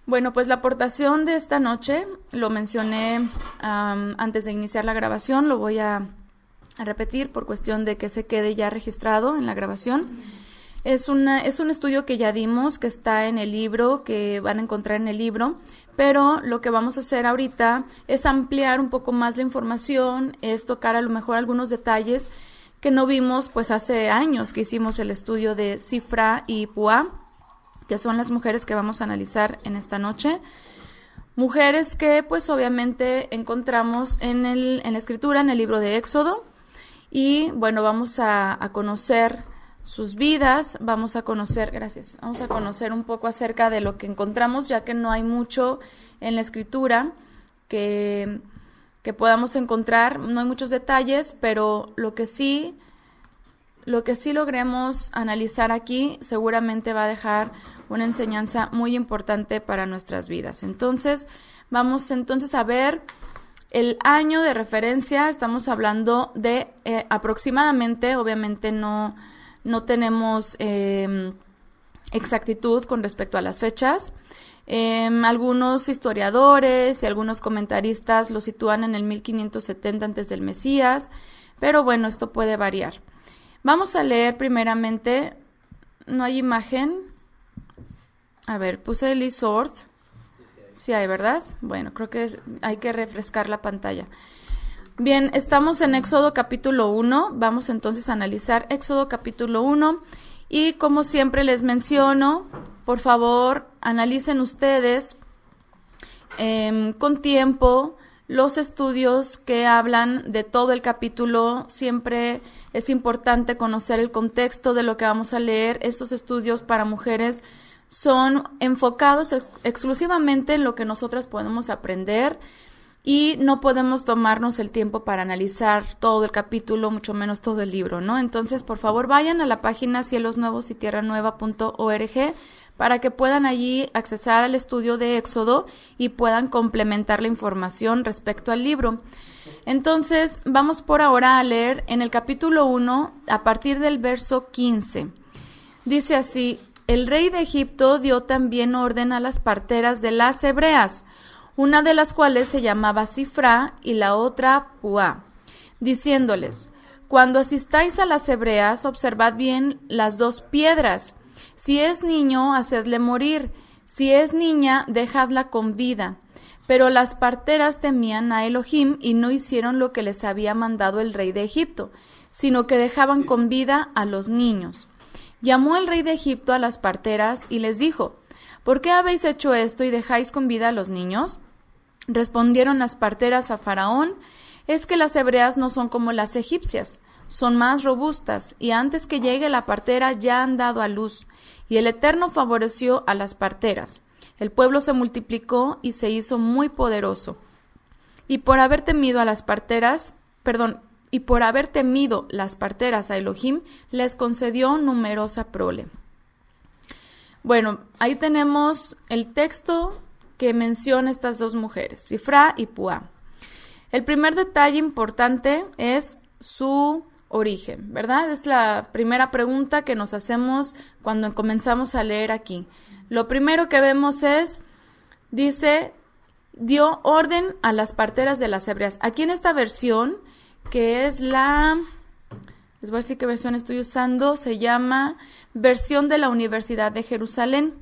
Bueno, pues la aportación de esta noche, lo mencioné antes de iniciar la grabación, lo voy a repetir por cuestión de que se quede ya registrado en la grabación. Es un estudio que ya dimos, que está en el libro, que van a encontrar en el libro, pero lo que vamos a hacer ahorita es ampliar un poco más la información, es tocar a lo mejor algunos detalles que no vimos pues hace años que hicimos el estudio de Sifra y Puá, que son las mujeres que vamos a analizar en esta noche. Mujeres que pues obviamente encontramos en la escritura, en el libro de Éxodo, y bueno, vamos a conocer sus vidas, vamos a conocer un poco acerca de lo que encontramos, ya que no hay mucho en la escritura que podamos encontrar, no hay muchos detalles, pero lo que sí logremos analizar aquí seguramente va a dejar una enseñanza muy importante para nuestras vidas. Entonces, vamos a ver el año de referencia. Estamos hablando de aproximadamente, obviamente no tenemos exactitud con respecto a las fechas. Algunos historiadores y algunos comentaristas lo sitúan en el 1570 antes del Mesías, pero bueno, esto puede variar. Vamos a leer primeramente, no hay imagen. A ver, puse el Isord. Sí hay, ¿verdad? Bueno, creo que hay que refrescar la pantalla. Bien, estamos en Éxodo capítulo 1. Vamos entonces a analizar Éxodo capítulo 1. Y como siempre les menciono, por favor, analicen ustedes con tiempo los estudios que hablan de todo el capítulo. Siempre es importante conocer el contexto de lo que vamos a leer. Estos estudios para mujeres son enfocados exclusivamente en lo que nosotras podemos aprender y no podemos tomarnos el tiempo para analizar todo el capítulo, mucho menos todo el libro, ¿no? Entonces, por favor, vayan a la página cielosnuevosytierranueva.org para que puedan allí accesar al estudio de Éxodo y puedan complementar la información respecto al libro. Entonces, vamos por ahora a leer en el capítulo 1, a partir del verso 15. Dice así: el rey de Egipto dio también orden a las parteras de las hebreas, una de las cuales se llamaba Sifra y la otra Puá, diciéndoles: cuando asistáis a las hebreas, observad bien las dos piedras. Si es niño, hacedle morir; si es niña, dejadla con vida. Pero las parteras temían a Elohim y no hicieron lo que les había mandado el rey de Egipto, sino que dejaban con vida a los niños. Llamó el rey de Egipto a las parteras y les dijo: ¿por qué habéis hecho esto y dejáis con vida a los niños? Respondieron las parteras a Faraón: es que las hebreas no son como las egipcias, son más robustas, y antes que llegue la partera ya han dado a luz. Y el Eterno favoreció a las parteras. El pueblo se multiplicó y se hizo muy poderoso. Y por haber temido las parteras a Elohim, les concedió numerosa prole. Bueno, ahí tenemos el texto que menciona estas dos mujeres, Sifra y Puá. El primer detalle importante es su origen, ¿verdad? Es la primera pregunta que nos hacemos cuando comenzamos a leer aquí. Lo primero que vemos dice, dio orden a las parteras de las hebreas. Aquí en esta versión, que es les voy a decir qué versión estoy usando, se llama versión de la Universidad de Jerusalén.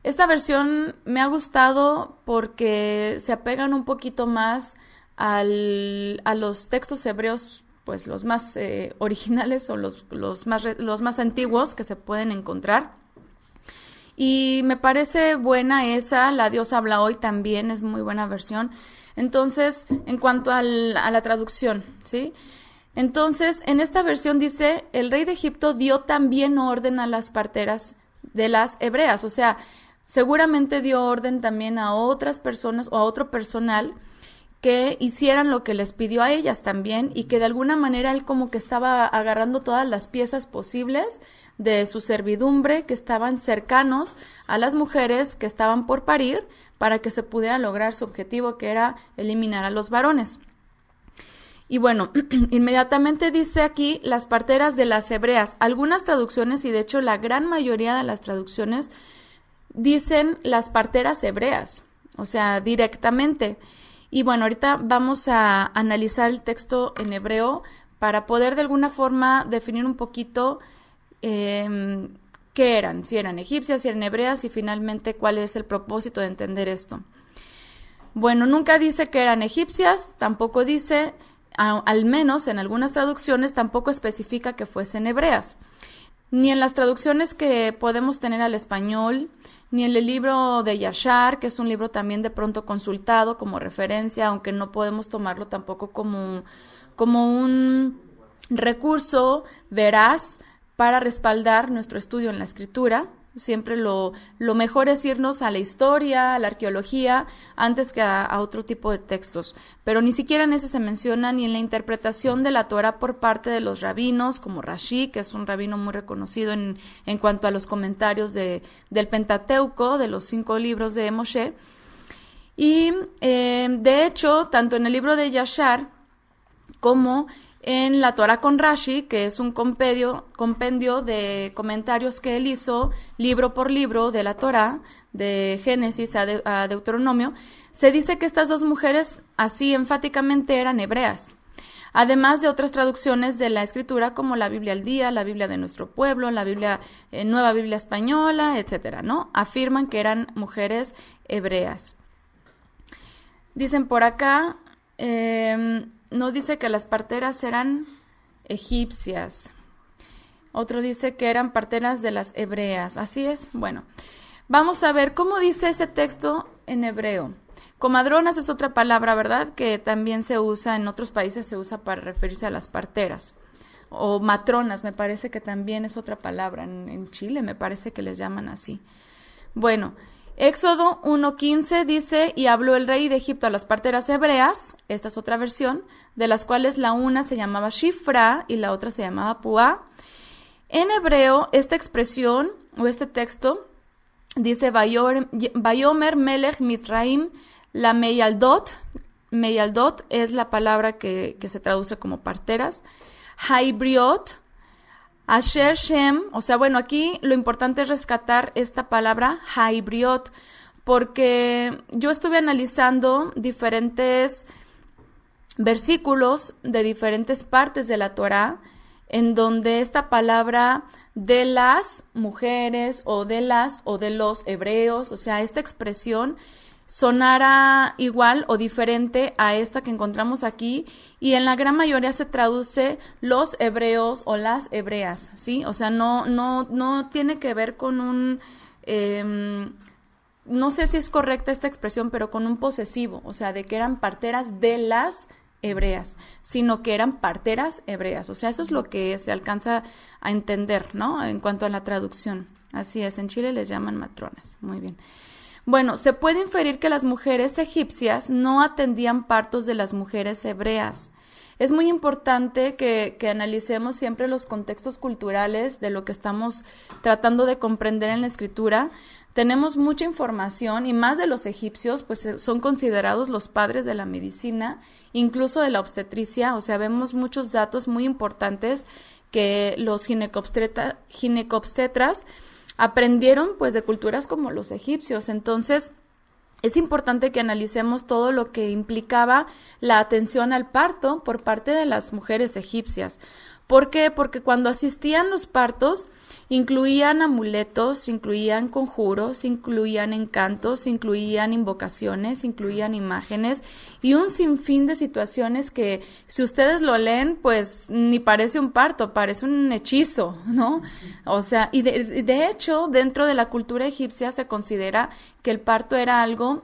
Esta versión me ha gustado porque se apegan un poquito más a los textos hebreos, pues los más originales o los más antiguos que se pueden encontrar. Y me parece buena esa, La Dios habla hoy también es muy buena versión. Entonces, en cuanto a la traducción, ¿sí? Entonces, en esta versión dice, el rey de Egipto dio también orden a las parteras de las hebreas, o sea, seguramente dio orden también a otras personas o a otro personal que hicieran lo que les pidió a ellas también, y que de alguna manera él como que estaba agarrando todas las piezas posibles de su servidumbre que estaban cercanos a las mujeres que estaban por parir para que se pudiera lograr su objetivo, que era eliminar a los varones. Y bueno, inmediatamente dice aquí las parteras de las hebreas. Algunas traducciones, y de hecho la gran mayoría de las traducciones, dicen las parteras hebreas, o sea, directamente. Y bueno, ahorita vamos a analizar el texto en hebreo para poder de alguna forma definir un poquito qué eran, si eran egipcias, si eran hebreas y finalmente cuál es el propósito de entender esto. Bueno, nunca dice que eran egipcias, tampoco dice, al menos en algunas traducciones, tampoco especifica que fuesen hebreas. Ni en las traducciones que podemos tener al español, ni en el libro de Yashar, que es un libro también de pronto consultado como referencia, aunque no podemos tomarlo tampoco como un recurso veraz para respaldar nuestro estudio en la escritura. Siempre lo mejor es irnos a la historia, a la arqueología, antes que a otro tipo de textos. Pero ni siquiera en ese se menciona, ni en la interpretación de la Torah por parte de los rabinos, como Rashi, que es un rabino muy reconocido en cuanto a los comentarios del Pentateuco, de los 5 libros de Moshe. Y de hecho, tanto en el libro de Yashar como en la Torah con Rashi, que es un compendio de comentarios que él hizo libro por libro de la Torah, de Génesis a Deuteronomio, se dice que estas dos mujeres así enfáticamente eran hebreas, además de otras traducciones de la escritura como la Biblia al Día, la Biblia de nuestro pueblo, la Biblia Nueva Biblia Española, etcétera, ¿no? Afirman que eran mujeres hebreas. Dicen por acá, no dice que las parteras eran egipcias. Otro dice que eran parteras de las hebreas. Así es. Bueno, vamos a ver cómo dice ese texto en hebreo. Comadronas es otra palabra, ¿verdad? Que también se usa, en otros países se usa para referirse a las parteras. O matronas, me parece que también es otra palabra. En Chile me parece que les llaman así. Bueno, Éxodo 1:15 dice, y habló el rey de Egipto a las parteras hebreas, esta es otra versión, de las cuales la una se llamaba Shifra y la otra se llamaba Puá. En hebreo, esta expresión o este texto dice, Vayomer Melech Mitzraim la Meyaldot. Meyaldot es la palabra que se traduce como parteras. Haibriot, Asher Shem, o sea, bueno, aquí lo importante es rescatar esta palabra, Haibriot, porque yo estuve analizando diferentes versículos de diferentes partes de la Torá, en donde esta palabra de las mujeres o de los hebreos, o sea, esta expresión sonara igual o diferente a esta que encontramos aquí, y en la gran mayoría se traduce los hebreos o las hebreas, ¿sí? O sea, no tiene que ver con un, no sé si es correcta esta expresión, pero con un posesivo, o sea, de que eran parteras de las hebreas, sino que eran parteras hebreas, o sea, eso es lo que se alcanza a entender, ¿no? En cuanto a la traducción. Así es, en Chile les llaman matronas, muy bien. Bueno, se puede inferir que las mujeres egipcias no atendían partos de las mujeres hebreas. Es muy importante que analicemos siempre los contextos culturales de lo que estamos tratando de comprender en la escritura. Tenemos mucha información y más de los egipcios, pues son considerados los padres de la medicina, incluso de la obstetricia, o sea, vemos muchos datos muy importantes que los ginecobstetras aprendieron pues de culturas como los egipcios. Entonces es importante que analicemos todo lo que implicaba la atención al parto por parte de las mujeres egipcias. ¿Por qué? Porque cuando asistían los partos incluían amuletos, incluían conjuros, incluían encantos, incluían invocaciones, incluían imágenes y un sinfín de situaciones que si ustedes lo leen, pues ni parece un parto, parece un hechizo, ¿no? O sea, y de hecho, dentro de la cultura egipcia se considera que el parto era algo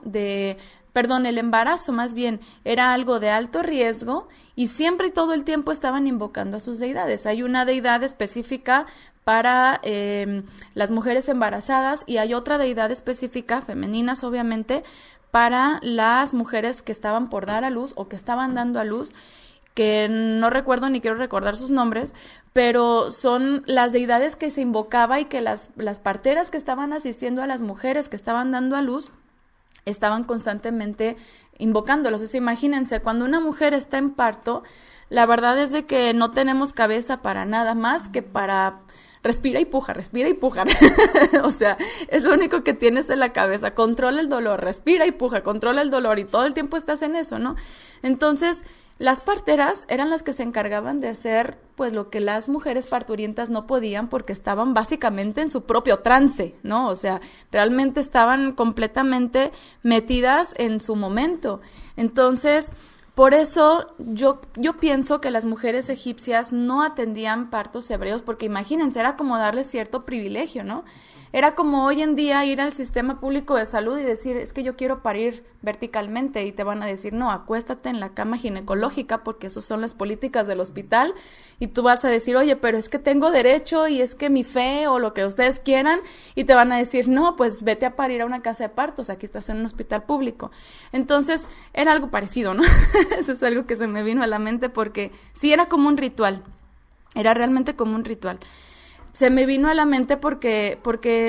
el embarazo más bien era algo de alto riesgo y siempre y todo el tiempo estaban invocando a sus deidades. Hay una deidad específica para las mujeres embarazadas y hay otra deidad específica, femeninas obviamente, para las mujeres que estaban por dar a luz o que estaban dando a luz, que no recuerdo ni quiero recordar sus nombres, pero son las deidades que se invocaba y que las parteras que estaban asistiendo a las mujeres que estaban dando a luz estaban constantemente invocándolos. O sea, imagínense, cuando una mujer está en parto, la verdad es de que no tenemos cabeza para nada más que para respira y puja, o sea, es lo único que tienes en la cabeza, controla el dolor, respira y puja, controla el dolor y todo el tiempo estás en eso, ¿no? Entonces, las parteras eran las que se encargaban de hacer pues lo que las mujeres parturientas no podían porque estaban básicamente en su propio trance, ¿no? O sea, realmente estaban completamente metidas en su momento. Entonces, por eso yo pienso que las mujeres egipcias no atendían partos hebreos porque imagínense, era como darles cierto privilegio, ¿no? Era como hoy en día ir al sistema público de salud y decir, es que yo quiero parir verticalmente y te van a decir, no, acuéstate en la cama ginecológica porque esas son las políticas del hospital y tú vas a decir, oye, pero es que tengo derecho y es que mi fe o lo que ustedes quieran y te van a decir, no, pues vete a parir a una casa de partos, aquí estás en un hospital público. Entonces, era algo parecido, ¿no? Eso es algo que se me vino a la mente porque sí era como un ritual, era realmente como un ritual. Se me vino a la mente porque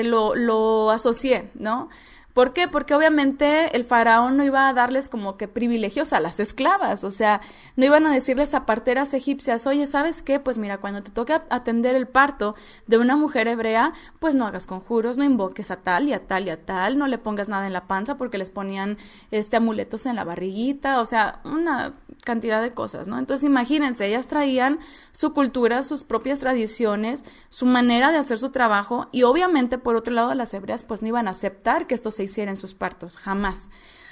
lo asocié, ¿no? ¿Por qué? Porque obviamente el faraón no iba a darles como que privilegios a las esclavas, o sea, no iban a decirles a parteras egipcias, oye, ¿sabes qué? Pues mira, cuando te toque atender el parto de una mujer hebrea, pues no hagas conjuros, no invoques a tal y a tal y a tal, no le pongas nada en la panza porque les ponían amuletos en la barriguita, o sea, una cantidad de cosas, ¿no? Entonces imagínense, ellas traían su cultura, sus propias tradiciones, su manera de hacer su trabajo y obviamente por otro lado las hebreas pues no iban a aceptar que esto se hiciera en sus partos, jamás.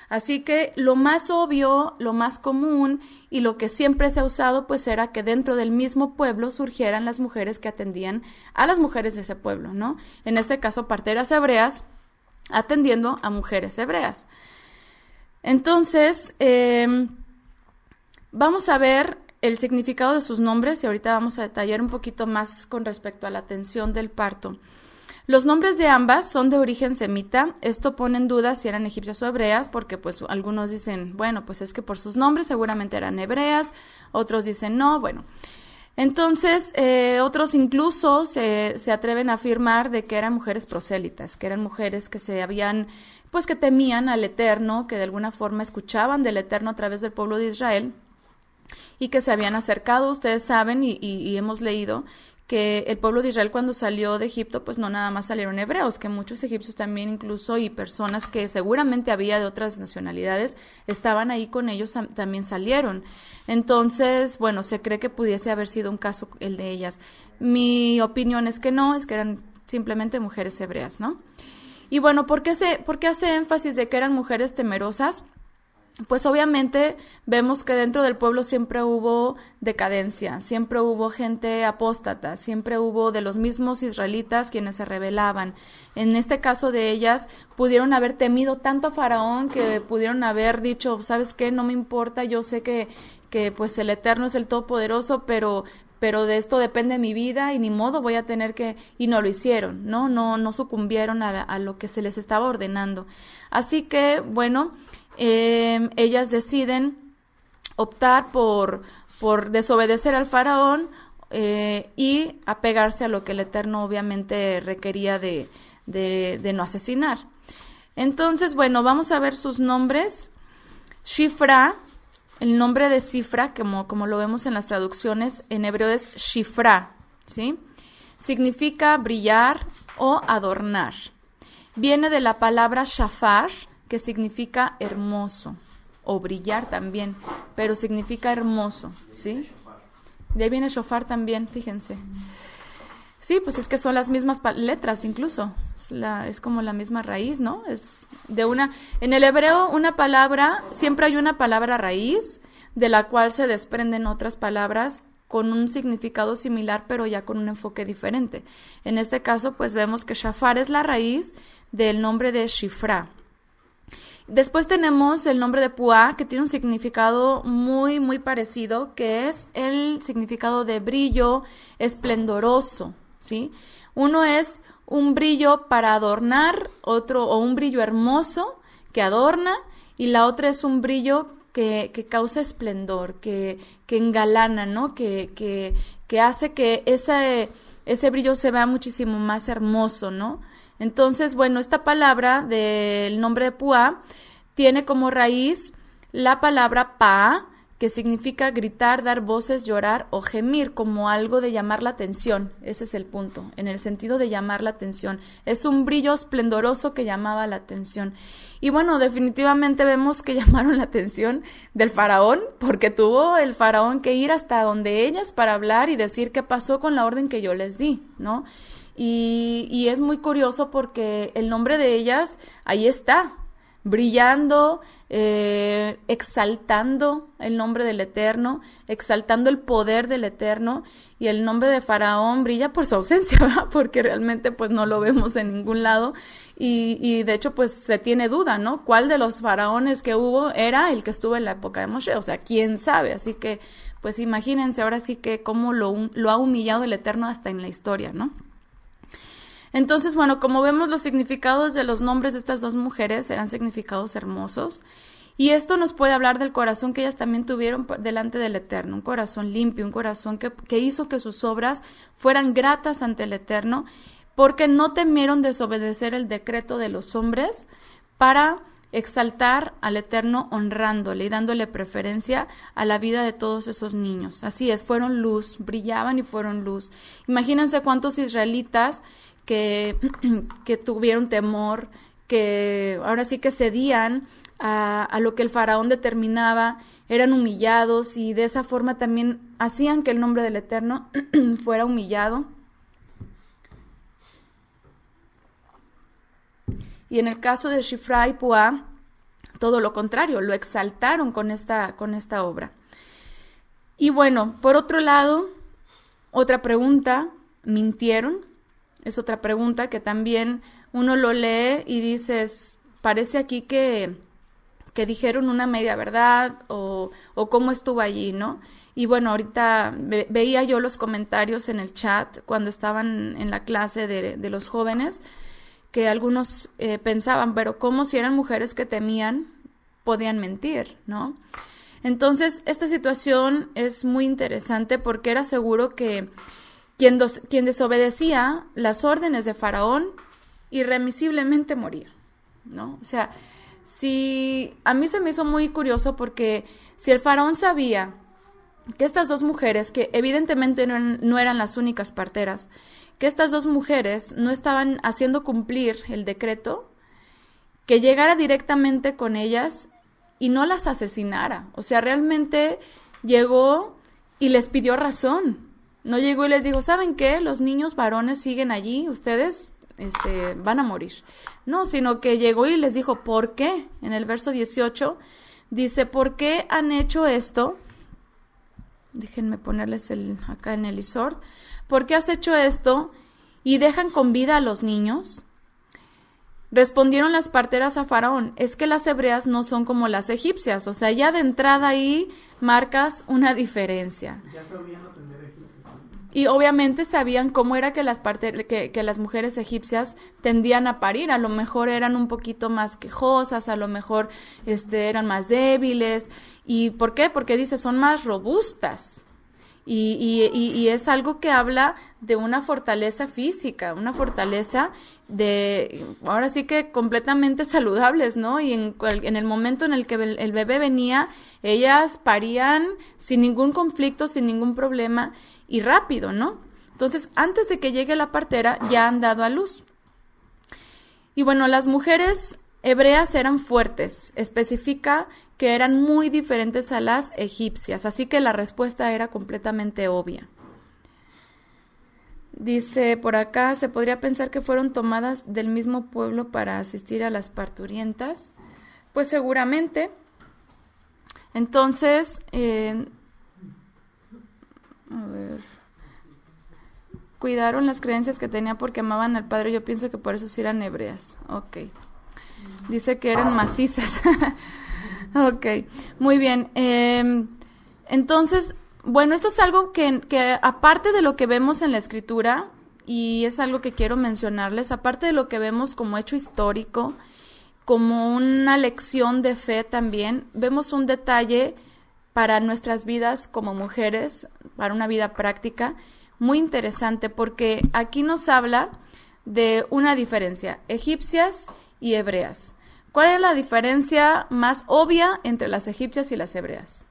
Así que lo más obvio, lo más común y lo que siempre se ha usado pues era que dentro del mismo pueblo surgieran las mujeres que atendían a las mujeres de ese pueblo, ¿no? En este caso parteras hebreas atendiendo a mujeres hebreas. Entonces, vamos a ver el significado de sus nombres y ahorita vamos a detallar un poquito más con respecto a la atención del parto. Los nombres de ambas son de origen semita. Esto pone en duda si eran egipcias o hebreas, porque pues algunos dicen, bueno, pues es que por sus nombres seguramente eran hebreas, otros dicen no, bueno. Entonces, otros incluso se atreven a afirmar de que eran mujeres prosélitas, que eran mujeres que pues que temían al Eterno, que de alguna forma escuchaban del Eterno a través del pueblo de Israel y que se habían acercado. Ustedes saben y hemos leído que el pueblo de Israel cuando salió de Egipto, pues no nada más salieron hebreos, que muchos egipcios también incluso y personas que seguramente había de otras nacionalidades estaban ahí con ellos, también salieron. Entonces, bueno, se cree que pudiese haber sido un caso el de ellas. Mi opinión es que no, es que eran simplemente mujeres hebreas, ¿no? Y bueno, ¿por qué hace énfasis de que eran mujeres temerosas? Pues obviamente vemos que dentro del pueblo siempre hubo decadencia, siempre hubo gente apóstata, siempre hubo de los mismos israelitas quienes se rebelaban. En este caso de ellas pudieron haber temido tanto a Faraón que pudieron haber dicho, ¿sabes qué? No me importa, yo sé que pues el Eterno es el Todopoderoso, pero de esto depende mi vida y ni modo voy a tener que, y no lo hicieron, no sucumbieron a lo que se les estaba ordenando. Así que, bueno, ellas deciden optar por desobedecer al faraón y apegarse a lo que el Eterno obviamente requería de no asesinar. Entonces, bueno, vamos a ver sus nombres. Shifra, el nombre de Cifra, como lo vemos en las traducciones, en hebreo es Shifra, ¿sí? Significa brillar o adornar. Viene de la palabra shafar, que significa hermoso, o brillar también, pero significa hermoso, ¿sí? De ahí viene shofar también, fíjense. Sí, pues es que son las mismas letras incluso, es como la misma raíz, ¿no? En el hebreo una palabra, siempre hay una palabra raíz, de la cual se desprenden otras palabras con un significado similar, pero ya con un enfoque diferente. En este caso, pues vemos que shafar es la raíz del nombre de Shifra. Después tenemos el nombre de Puá, que tiene un significado muy, muy parecido, que es el significado de brillo esplendoroso, ¿sí? Uno es un brillo para adornar, otro, o un brillo hermoso que adorna, y la otra es un brillo que causa esplendor, que engalana, ¿no? Que hace que ese brillo se vea muchísimo más hermoso, ¿no? Entonces, bueno, esta palabra del nombre de Puá tiene como raíz la palabra pa, que significa gritar, dar voces, llorar o gemir, como algo de llamar la atención. Ese es el punto, en el sentido de llamar la atención. Es un brillo esplendoroso que llamaba la atención. Y bueno, definitivamente vemos que llamaron la atención del faraón, porque tuvo el faraón que ir hasta donde ellas para hablar y decir qué pasó con la orden que yo les di, ¿no? Y es muy curioso porque el nombre de ellas ahí está, brillando, exaltando el nombre del Eterno, exaltando el poder del Eterno, y el nombre de Faraón brilla por su ausencia, ¿verdad? Porque realmente pues no lo vemos en ningún lado, y de hecho pues se tiene duda, ¿no? ¿Cuál de los faraones que hubo era el que estuvo en la época de Moshe? O sea, ¿quién sabe? Así que pues imagínense ahora sí que cómo lo ha humillado el Eterno hasta en la historia, ¿no? Entonces, bueno, como vemos, los significados de los nombres de estas dos mujeres eran significados hermosos, y esto nos puede hablar del corazón que ellas también tuvieron delante del Eterno, un corazón limpio, un corazón que hizo que sus obras fueran gratas ante el Eterno, porque no temieron desobedecer el decreto de los hombres para exaltar al Eterno, honrándole y dándole preferencia a la vida de todos esos niños. Así es, fueron luz, brillaban y fueron luz. Imagínense cuántos israelitas que tuvieron temor, que ahora sí que cedían a lo que el faraón determinaba, eran humillados, y de esa forma también hacían que el nombre del Eterno fuera humillado. Y en el caso de Shifra y Puah, todo lo contrario, lo exaltaron con esta obra. Y bueno, por otro lado, otra pregunta, ¿mintieron? Es otra pregunta que también uno lo lee y dices, parece aquí que dijeron una media verdad o cómo estuvo allí, ¿no? Y bueno, ahorita veía yo los comentarios en el chat cuando estaban en la clase de los jóvenes, que algunos pensaban, pero ¿cómo si eran mujeres que temían podían mentir, ¿no? Entonces, esta situación es muy interesante porque era seguro que quien desobedecía las órdenes de Faraón irremisiblemente moría, ¿no? O sea, a mí se me hizo muy curioso porque si el Faraón sabía que estas dos mujeres, que evidentemente no eran las únicas parteras, que estas dos mujeres no estaban haciendo cumplir el decreto, que llegara directamente con ellas y no las asesinara. O sea, realmente llegó y les pidió razón. No llegó y les dijo, ¿saben qué? Los niños varones siguen allí, ustedes van a morir. No, sino que llegó y les dijo, ¿por qué? En el verso 18 dice, ¿por qué han hecho esto? Déjenme ponerles acá en el isor. ¿Por qué has hecho esto y dejan con vida a los niños? Respondieron las parteras a Faraón, es que las hebreas no son como las egipcias. O sea, ya de entrada ahí marcas una diferencia. Ya sabían atender egipcios. Y obviamente sabían cómo era que las mujeres egipcias tendían a parir. A lo mejor eran un poquito más quejosas, a lo mejor eran más débiles. ¿Y por qué? Porque dice, son más robustas. Y es algo que habla de una fortaleza física, una fortaleza ahora sí que completamente saludables, ¿no? Y en el momento en el que el bebé venía, ellas parían sin ningún conflicto, sin ningún problema y rápido, ¿no? Entonces, antes de que llegue la partera, ya han dado a luz. Y bueno, las mujeres hebreas eran fuertes, especifica que eran muy diferentes a las egipcias, así que la respuesta era completamente obvia. Dice por acá, se podría pensar que fueron tomadas del mismo pueblo para asistir a las parturientas. Pues seguramente. Entonces, cuidaron las creencias que tenía porque amaban al padre. Yo pienso que por eso sí eran hebreas. Ok. Dice que eran macizas. Ok, muy bien. Entonces, bueno, esto es algo que aparte de lo que vemos en la escritura, y es algo que quiero mencionarles, aparte de lo que vemos como hecho histórico, como una lección de fe también, vemos un detalle para nuestras vidas como mujeres, para una vida práctica, muy interesante, porque aquí nos habla de una diferencia, egipcias y hebreas. ¿Cuál es la diferencia más obvia entre las egipcias y las hebreas?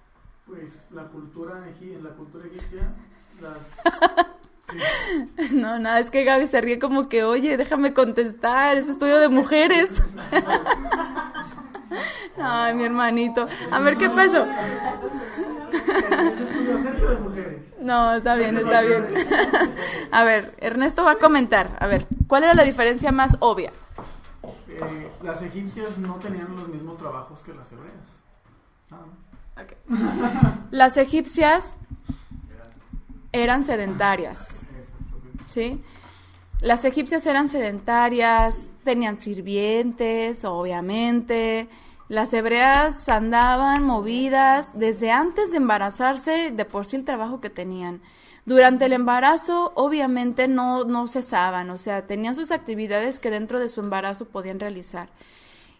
Pues la cultura en la cultura egipcia, las... No, nada, es que Gaby se ríe como que, oye, déjame contestar, es estudio de mujeres. Ay, mi hermanito. A ver, ¿qué pasó? Es estudio acerca de mujeres. No, está bien, está bien. A ver, Ernesto va a comentar. A ver, ¿cuál era la diferencia más obvia? Las egipcias no tenían los mismos trabajos que las hebreas. Okay. Las egipcias eran sedentarias, ¿sí? Las egipcias eran sedentarias, tenían sirvientes, obviamente. Las hebreas andaban movidas desde antes de embarazarse, de por sí el trabajo que tenían. Durante el embarazo, obviamente, no cesaban, o sea, tenían sus actividades que dentro de su embarazo podían realizar.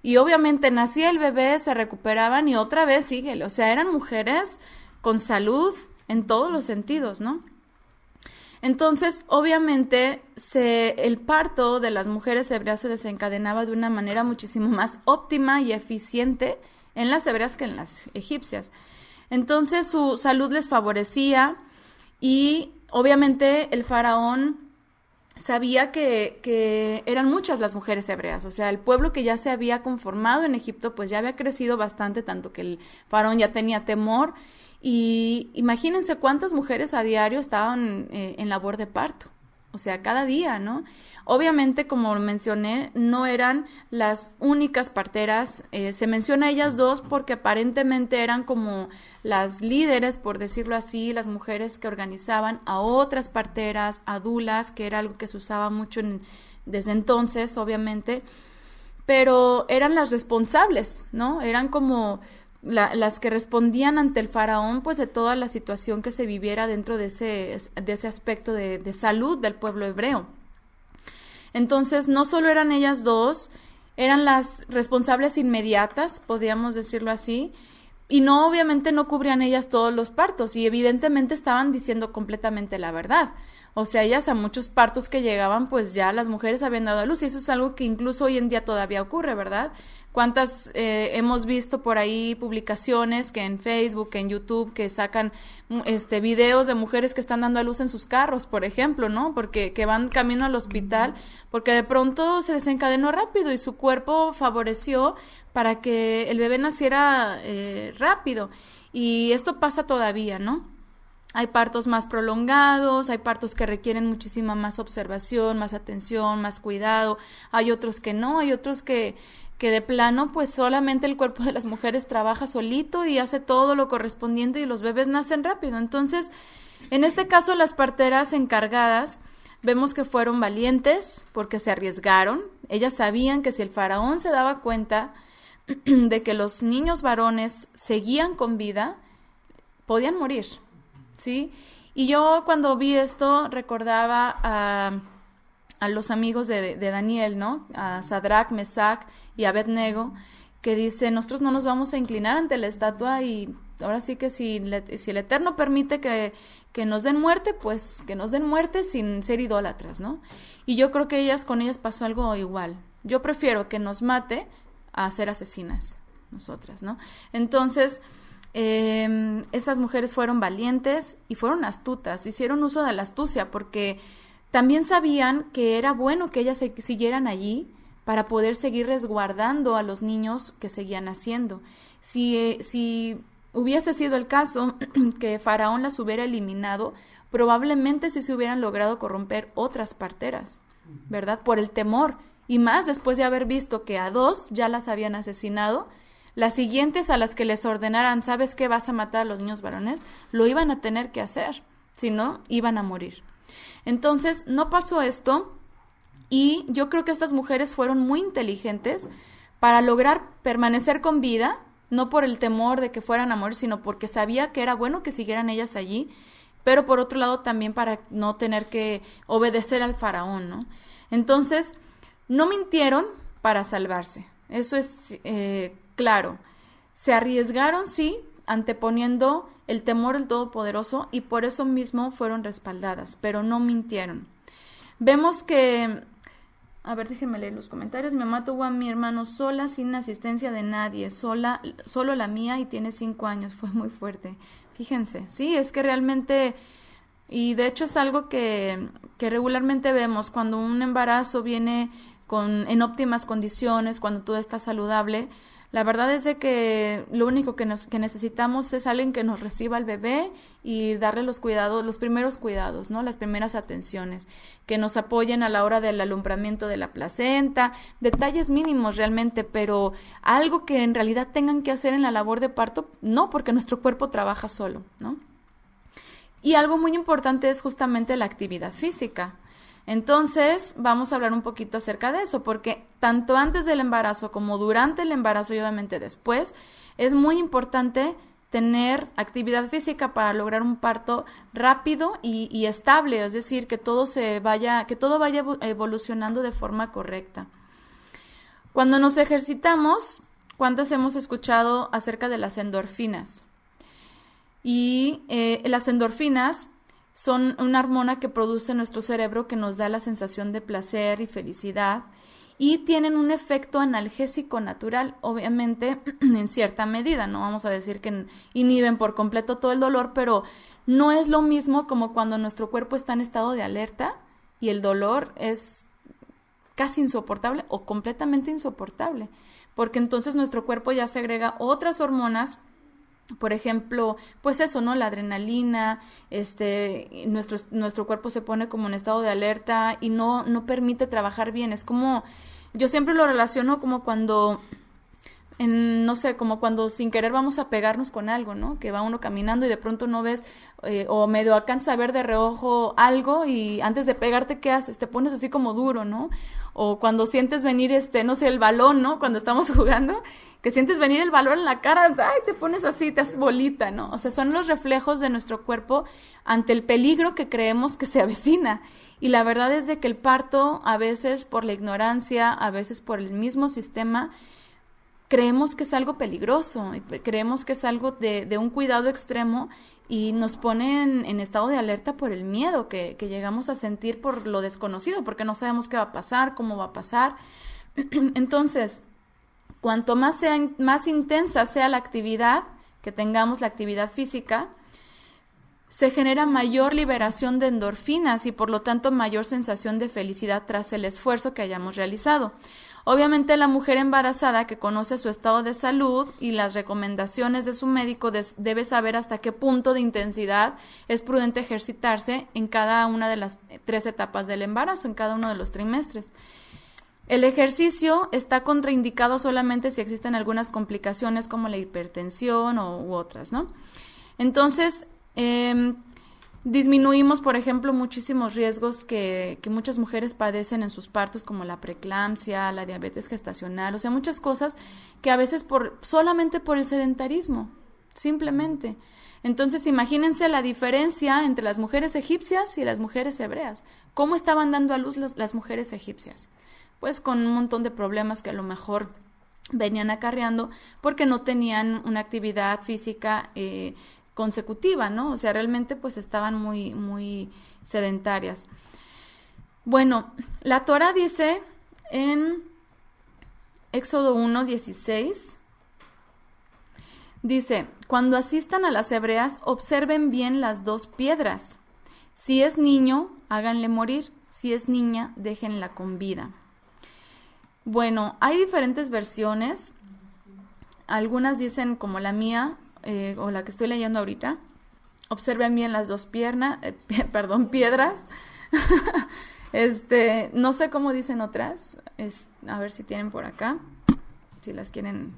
Y obviamente nacía el bebé, se recuperaban y otra vez síguele. O sea, eran mujeres con salud en todos los sentidos, ¿no? Entonces, obviamente, el parto de las mujeres hebreas se desencadenaba de una manera muchísimo más óptima y eficiente en las hebreas que en las egipcias. Entonces, su salud les favorecía y, obviamente, el faraón sabía que eran muchas las mujeres hebreas, o sea, el pueblo que ya se había conformado en Egipto, pues ya había crecido bastante, tanto que el faraón ya tenía temor, y imagínense cuántas mujeres a diario estaban en labor de parto, o sea, cada día, ¿no? Obviamente, como mencioné, no eran las únicas parteras, se menciona a ellas dos porque aparentemente eran como las líderes, por decirlo así, las mujeres que organizaban a otras parteras, a dulas, que era algo que se usaba mucho desde entonces, obviamente, pero eran las responsables, ¿no? Eran como las que respondían ante el faraón, pues, de toda la situación que se viviera dentro de ese aspecto de salud del pueblo hebreo. Entonces, no solo eran ellas dos, eran las responsables inmediatas, podríamos decirlo así, y no, obviamente no cubrían ellas todos los partos, y evidentemente estaban diciendo completamente la verdad. O sea, ellas a muchos partos que llegaban, pues ya las mujeres habían dado a luz, y eso es algo que incluso hoy en día todavía ocurre, ¿verdad? ¿Cuántas hemos visto por ahí publicaciones que en Facebook, en YouTube, que sacan videos de mujeres que están dando a luz en sus carros, por ejemplo, ¿no? Porque que van camino al hospital, porque de pronto se desencadenó rápido y su cuerpo favoreció para que el bebé naciera rápido. Y esto pasa todavía, ¿no? Hay partos más prolongados, hay partos que requieren muchísima más observación, más atención, más cuidado. Hay otros que no, hay otros que de plano, pues solamente el cuerpo de las mujeres trabaja solito y hace todo lo correspondiente y los bebés nacen rápido. Entonces, en este caso, las parteras encargadas vemos que fueron valientes porque se arriesgaron. Ellas sabían que si el faraón se daba cuenta de que los niños varones seguían con vida, podían morir, ¿sí? Y yo cuando vi esto recordaba a los amigos de Daniel, ¿no? A Sadrach, Mesach y Abednego, que dice, nosotros no nos vamos a inclinar ante la estatua y ahora sí que si el Eterno permite que nos den muerte, pues que nos den muerte sin ser idólatras, ¿no? Y yo creo que con ellas pasó algo igual. Yo prefiero que nos mate a ser asesinas, nosotras, ¿no? Entonces, esas mujeres fueron valientes y fueron astutas, hicieron uso de la astucia porque también sabían que era bueno que ellas siguieran allí para poder seguir resguardando a los niños que seguían naciendo. Si hubiese sido el caso que Faraón las hubiera eliminado, probablemente sí se hubieran logrado corromper otras parteras, ¿verdad? Por el temor, y más después de haber visto que a 2 ya las habían asesinado, las siguientes a las que les ordenaran, ¿sabes qué? Vas a matar a los niños varones, lo iban a tener que hacer, si no, iban a morir. Entonces, no pasó esto, y yo creo que estas mujeres fueron muy inteligentes para lograr permanecer con vida, no por el temor de que fueran a morir, sino porque sabía que era bueno que siguieran ellas allí, pero por otro lado también para no tener que obedecer al faraón, ¿no? Entonces, no mintieron para salvarse, eso es claro. Se arriesgaron, sí, anteponiendo el temor al Todopoderoso, y por eso mismo fueron respaldadas, pero no mintieron. Vemos que A ver, déjenme leer los comentarios. Mi mamá tuvo a mi hermano sola, sin asistencia de nadie, solo la mía, y tiene 5 años. Fue muy fuerte. Fíjense, sí, es que realmente, y de hecho es algo que regularmente vemos cuando un embarazo viene en óptimas condiciones, cuando todo está saludable. La verdad es de que lo único que necesitamos es alguien que nos reciba al bebé y darle los cuidados, los primeros cuidados, ¿no? Las primeras atenciones, que nos apoyen a la hora del alumbramiento de la placenta, detalles mínimos realmente, pero algo que en realidad tengan que hacer en la labor de parto, no, porque nuestro cuerpo trabaja solo, ¿no? Y algo muy importante es justamente la actividad física. Entonces, vamos a hablar un poquito acerca de eso, porque tanto antes del embarazo como durante el embarazo y obviamente después, es muy importante tener actividad física para lograr un parto rápido y estable, es decir, que todo vaya evolucionando de forma correcta. Cuando nos ejercitamos, ¿cuántas hemos escuchado acerca de las endorfinas? Y las endorfinas son una hormona que produce nuestro cerebro que nos da la sensación de placer y felicidad, y tienen un efecto analgésico natural, obviamente en cierta medida. No vamos a decir que inhiben por completo todo el dolor, pero no es lo mismo como cuando nuestro cuerpo está en estado de alerta y el dolor es casi insoportable o completamente insoportable, porque entonces nuestro cuerpo ya segrega otras hormonas. Por ejemplo, pues eso, ¿no? La adrenalina, nuestro cuerpo se pone como en estado de alerta y no permite trabajar bien. Es como, yo siempre lo relaciono como cuando, no sé, como cuando sin querer vamos a pegarnos con algo, ¿no? Que va uno caminando y de pronto no ves o medio alcanza a ver de reojo algo y antes de pegarte, ¿qué haces? Te pones así como duro, ¿no? O cuando sientes venir, no sé, el balón, ¿no? Cuando estamos jugando, que sientes venir el balón en la cara, ¡ay! Te pones así, te haces bolita, ¿no? O sea, son los reflejos de nuestro cuerpo ante el peligro que creemos que se avecina. Y la verdad es de que el parto, a veces por la ignorancia, a veces por el mismo sistema, creemos que es algo peligroso, creemos que es algo de un cuidado extremo y nos pone en estado de alerta por el miedo que llegamos a sentir por lo desconocido, porque no sabemos qué va a pasar, cómo va a pasar. Entonces, cuanto más intensa sea la actividad, que tengamos la actividad física, se genera mayor liberación de endorfinas y por lo tanto mayor sensación de felicidad tras el esfuerzo que hayamos realizado. Obviamente la mujer embarazada que conoce su estado de salud y las recomendaciones de su médico debe saber hasta qué punto de intensidad es prudente ejercitarse en cada una de las 3 etapas del embarazo, en cada uno de los trimestres. El ejercicio está contraindicado solamente si existen algunas complicaciones como la hipertensión u otras, ¿no? Entonces, disminuimos, por ejemplo, muchísimos riesgos que muchas mujeres padecen en sus partos, como la preeclampsia, la diabetes gestacional, o sea, muchas cosas que a veces solamente por el sedentarismo, simplemente. Entonces, imagínense la diferencia entre las mujeres egipcias y las mujeres hebreas. ¿Cómo estaban dando a luz las mujeres egipcias? Pues con un montón de problemas que a lo mejor venían acarreando porque no tenían una actividad física consecutiva, ¿no? O sea, realmente pues estaban muy, muy sedentarias. Bueno, la Torá dice en Éxodo 1:16, dice, cuando asistan a las hebreas, observen bien las 2 piedras. Si es niño, háganle morir. Si es niña, déjenla con vida. Bueno, hay diferentes versiones. Algunas dicen como la mía, o la que estoy leyendo ahorita, observen bien las 2 piedras. No sé cómo dicen otras, a ver si tienen por acá, si las quieren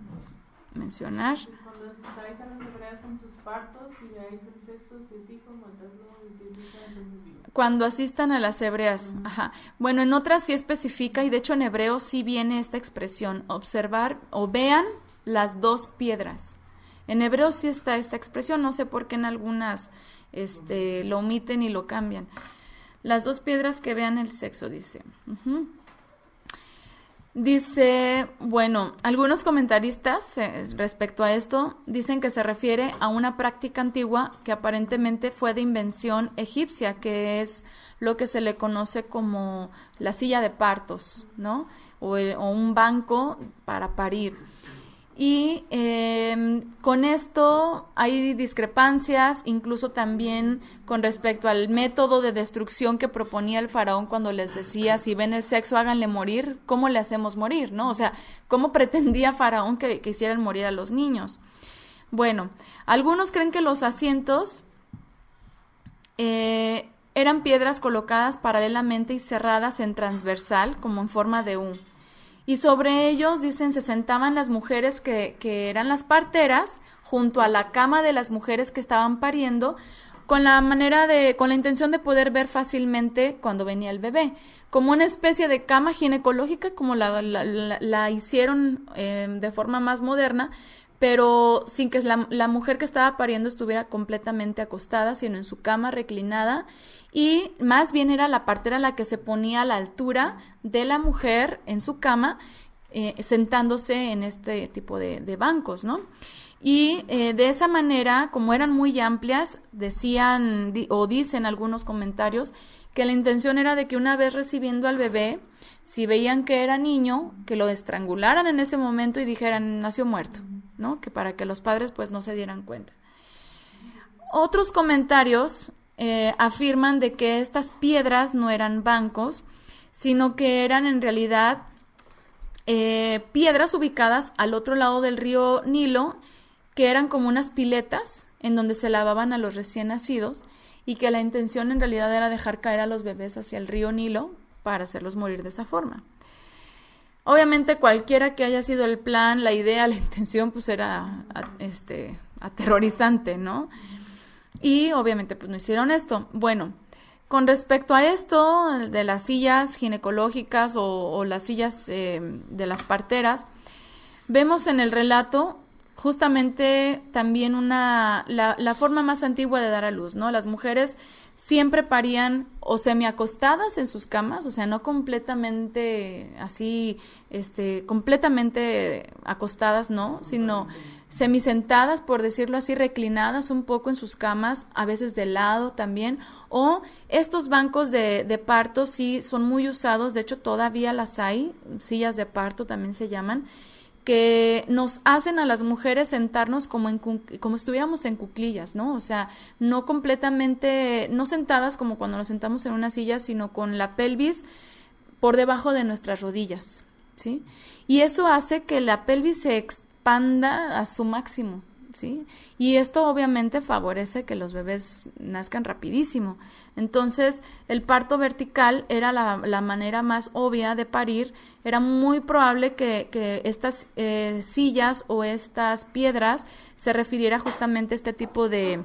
mencionar. Cuando estáis a las hebreas en sus partos y veáis el sexo, si es hijo, matadlo, y si es hija, entonces vive. Cuando asistan a las hebreas, ajá. Bueno, en otras sí especifica, y de hecho en hebreo sí viene esta expresión, observar o vean las 2 piedras. En hebreo sí está esta expresión, no sé por qué en algunas lo omiten y lo cambian. Las 2 piedras que vean el sexo, dice. Dice, bueno, algunos comentaristas respecto a esto dicen que se refiere a una práctica antigua que aparentemente fue de invención egipcia, que es lo que se le conoce como la silla de partos, ¿no? O un banco para parir. Y con esto hay discrepancias, incluso también con respecto al método de destrucción que proponía el faraón cuando les decía, si ven el sexo, háganle morir. ¿Cómo le hacemos morir, no? O sea, ¿cómo pretendía faraón que hicieran morir a los niños? Bueno, algunos creen que los asientos eran piedras colocadas paralelamente y cerradas en transversal, como en forma de U. Y sobre ellos, dicen, se sentaban las mujeres que eran las parteras junto a la cama de las mujeres que estaban pariendo, con la intención de poder ver fácilmente cuando venía el bebé, como una especie de cama ginecológica, como la hicieron de forma más moderna, pero sin que la mujer que estaba pariendo estuviera completamente acostada, sino en su cama reclinada, y más bien era la partera la que se ponía a la altura de la mujer en su cama, sentándose en este tipo de bancos, ¿no? Y de esa manera, como eran muy amplias, dicen algunos comentarios que la intención era de que una vez recibiendo al bebé, si veían que era niño, que lo estrangularan en ese momento y dijeran, nació muerto, ¿no? Que para que los padres pues no se dieran cuenta. Otros comentarios afirman de que estas piedras no eran bancos, sino que eran en realidad piedras ubicadas al otro lado del río Nilo, que eran como unas piletas en donde se lavaban a los recién nacidos, y que la intención en realidad era dejar caer a los bebés hacia el río Nilo para hacerlos morir de esa forma. Obviamente cualquiera que haya sido el plan, la idea, la intención, pues era aterrorizante, ¿no? Y obviamente pues no hicieron esto. Bueno, con respecto a esto de las sillas ginecológicas o las sillas de las parteras, vemos en el relato justamente también la forma más antigua de dar a luz, ¿no? Las mujeres siempre parían o semiacostadas en sus camas, o sea, no completamente así, completamente acostadas, ¿no? Sino semisentadas, por decirlo así, reclinadas un poco en sus camas, a veces de lado también, o estos bancos de parto sí son muy usados, de hecho todavía las hay, sillas de parto también se llaman, que nos hacen a las mujeres sentarnos como estuviéramos en cuclillas, ¿no? O sea, no completamente, no sentadas como cuando nos sentamos en una silla, sino con la pelvis por debajo de nuestras rodillas, ¿sí? Y eso hace que la pelvis se expanda a su máximo, ¿sí? Y esto obviamente favorece que los bebés nazcan rapidísimo. Entonces, el parto vertical era la manera más obvia de parir. Era muy probable que estas sillas o estas piedras se refiriera justamente a este tipo de,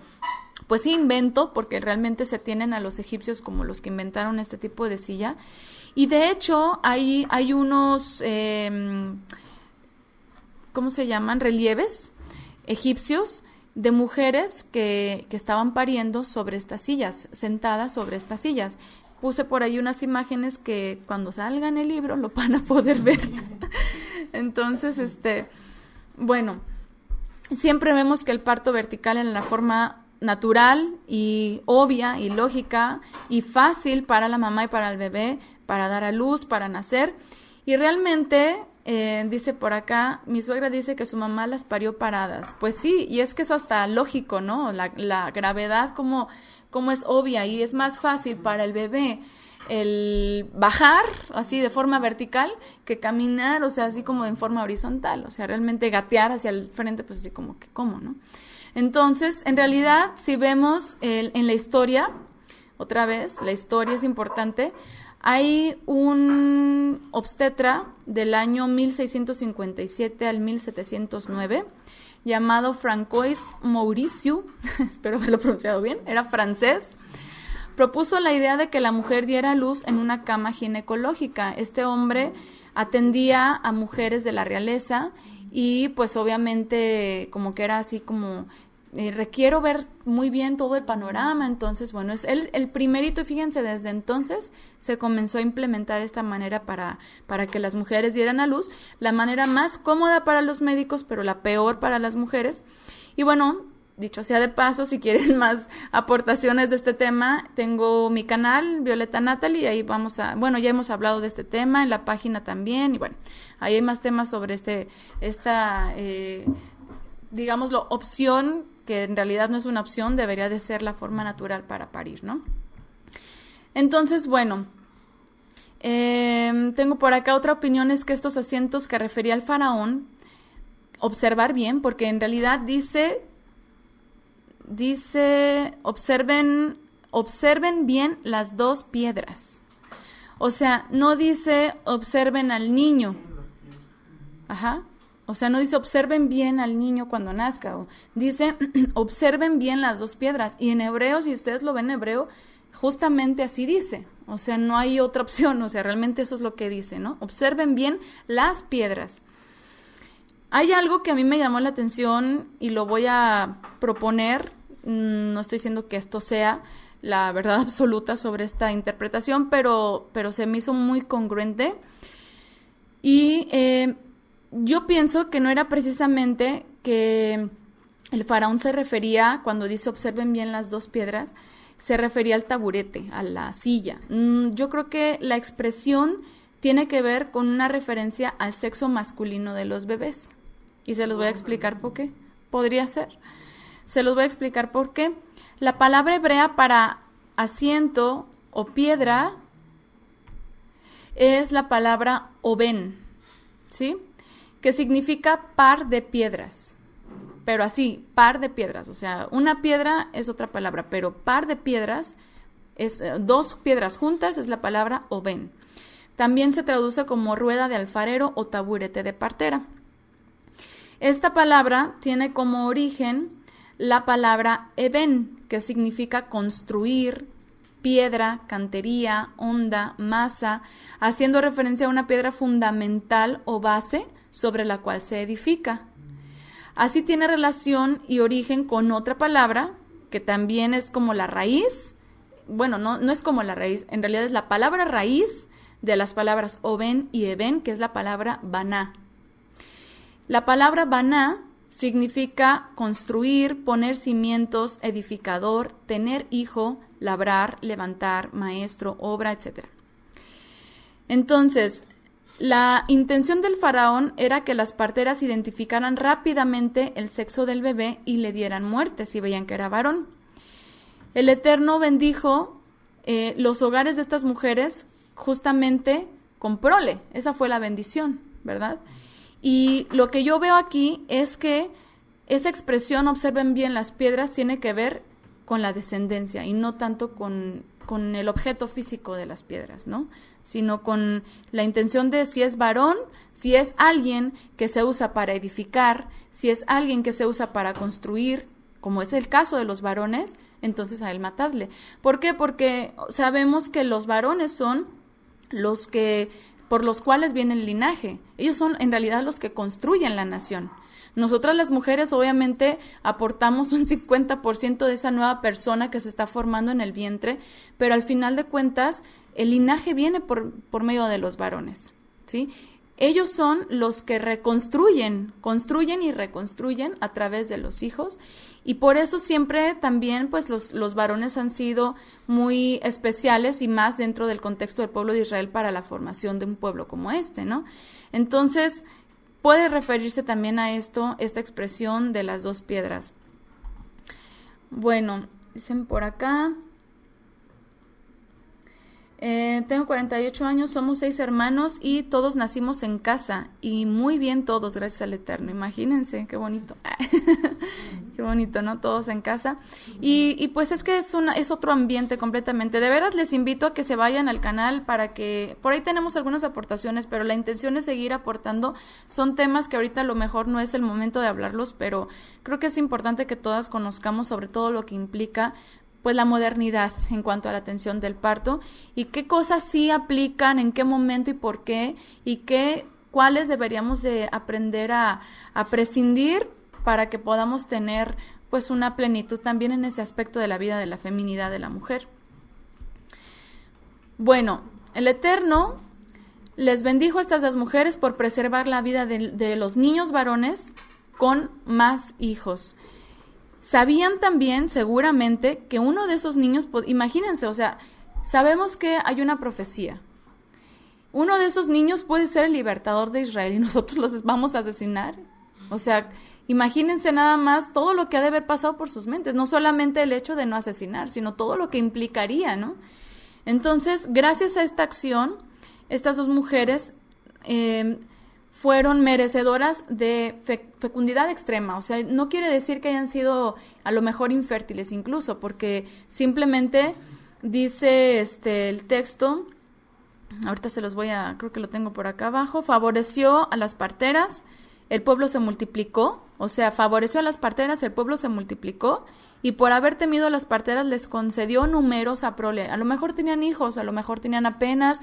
pues sí, invento, porque realmente se tienen a los egipcios como los que inventaron este tipo de silla. Y de hecho, hay unos, ¿cómo se llaman? Relieves egipcios de mujeres que estaban pariendo sobre estas sillas, sentadas sobre estas sillas. Puse por ahí unas imágenes que cuando salga en el libro lo van a poder ver. Entonces, bueno, siempre vemos que el parto vertical en la forma natural y obvia y lógica y fácil para la mamá y para el bebé, para dar a luz, para nacer. Y realmente, dice por acá, mi suegra dice que su mamá las parió paradas. Pues sí, y es que es hasta lógico, ¿no? La gravedad como es obvia, y es más fácil para el bebé el bajar así de forma vertical que caminar, o sea, así como en forma horizontal. O sea, realmente gatear hacia el frente, pues así como que, ¿cómo, no? Entonces, en realidad, si vemos en la historia, otra vez, la historia es importante. Hay un obstetra del año 1657 al 1709 llamado Francois Mauriciu, espero haberlo pronunciado bien, era francés. Propuso la idea de que la mujer diera a luz en una cama ginecológica. Este hombre atendía a mujeres de la realeza y pues obviamente como que era así como requiero ver muy bien todo el panorama. Entonces, bueno, es el primerito, y fíjense, desde entonces se comenzó a implementar esta manera para que las mujeres dieran a luz, la manera más cómoda para los médicos, pero la peor para las mujeres. Y bueno, dicho sea de paso, si quieren más aportaciones de este tema, tengo mi canal, Violeta Natalie, y ahí ya hemos hablado de este tema, en la página también, y bueno, ahí hay más temas sobre esta digámoslo, opción, que en realidad no es una opción, debería de ser la forma natural para parir, ¿no? Entonces, bueno, tengo por acá otra opinión, es que estos asientos que refería al faraón, observar bien, porque en realidad dice, observen bien las dos piedras. O sea, no dice observen al niño. Ajá. O sea, no dice observen bien al niño cuando nazca. Dice observen bien las dos piedras. Y en hebreo, si ustedes lo ven en hebreo, justamente así dice. O sea, no hay otra opción. O sea, realmente eso es lo que dice, ¿no? Observen bien las piedras. Hay algo que a mí me llamó la atención y lo voy a proponer, no estoy diciendo que esto sea la verdad absoluta sobre esta interpretación, pero se me hizo muy congruente. Y yo pienso que no era precisamente que el faraón se refería, cuando dice observen bien las dos piedras, se refería al taburete, a la silla. Yo creo que la expresión tiene que ver con una referencia al sexo masculino de los bebés. Y se los voy a explicar por qué. Podría ser. Se los voy a explicar por qué. La palabra hebrea para asiento o piedra es la palabra oben, ¿sí? Que significa par de piedras. Pero así, par de piedras. O sea, una piedra es otra palabra, pero par de piedras es dos piedras juntas, es la palabra oben. También se traduce como rueda de alfarero o taburete de partera. Esta palabra tiene como origen la palabra eben, que significa construir, piedra, cantería, honda, masa, haciendo referencia a una piedra fundamental o base sobre la cual se edifica. Así tiene relación y origen con otra palabra, que también es como la raíz. Bueno, no es como la raíz, en realidad es la palabra raíz de las palabras oben y eben, que es la palabra baná. La palabra baná significa construir, poner cimientos, edificador, tener hijo, labrar, levantar, maestro, obra, etc. Entonces, la intención del faraón era que las parteras identificaran rápidamente el sexo del bebé y le dieran muerte si veían que era varón. El Eterno bendijo los hogares de estas mujeres justamente con prole. Esa fue la bendición, ¿verdad? Y lo que yo veo aquí es que esa expresión, observen bien las piedras, tiene que ver con la descendencia y no tanto con el objeto físico de las piedras, ¿no? Sino con la intención de si es varón, si es alguien que se usa para edificar, si es alguien que se usa para construir, como es el caso de los varones, entonces a él matadle. ¿Por qué? Porque sabemos que los varones son los que por los cuales viene el linaje. Ellos son en realidad los que construyen la nación. Nosotras las mujeres obviamente aportamos un 50% de esa nueva persona que se está formando en el vientre, pero al final de cuentas el linaje viene por medio de los varones, ¿sí? Ellos son los que construyen y reconstruyen a través de los hijos, y por eso siempre también pues los varones han sido muy especiales y más dentro del contexto del pueblo de Israel para la formación de un pueblo como este, ¿no? Entonces, puede referirse también a esta expresión de las dos piedras. Bueno, dicen por acá. Tengo 48 años, somos 6 hermanos y todos nacimos en casa y muy bien todos, gracias al Eterno. Imagínense, qué bonito. Qué bonito, ¿no? Todos en casa. Y pues es que es otro ambiente completamente. De veras les invito a que se vayan al canal para que, por ahí tenemos algunas aportaciones, pero la intención es seguir aportando. Son temas que ahorita a lo mejor no es el momento de hablarlos, pero creo que es importante que todas conozcamos sobre todo lo que implica pues la modernidad en cuanto a la atención del parto y qué cosas sí aplican, en qué momento y por qué, y cuáles deberíamos de aprender a prescindir para que podamos tener pues una plenitud también en ese aspecto de la vida, de la feminidad de la mujer. Bueno, el Eterno les bendijo a estas dos mujeres por preservar la vida de los niños varones con más hijos. Sabían también, seguramente, que uno de esos niños, imagínense, o sea, sabemos que hay una profecía. Uno de esos niños puede ser el libertador de Israel y nosotros los vamos a asesinar. O sea, imagínense nada más todo lo que ha de haber pasado por sus mentes, no solamente el hecho de no asesinar, sino todo lo que implicaría, ¿no? Entonces, gracias a esta acción, estas dos mujeres fueron merecedoras de fecundidad extrema. O sea, no quiere decir que hayan sido a lo mejor infértiles incluso, porque simplemente dice el texto, ahorita se los creo que lo tengo por acá abajo, favoreció a las parteras, el pueblo se multiplicó, o sea, favoreció a las parteras, el pueblo se multiplicó, y por haber temido a las parteras les concedió numerosa prole. A lo mejor tenían hijos, a lo mejor tenían apenas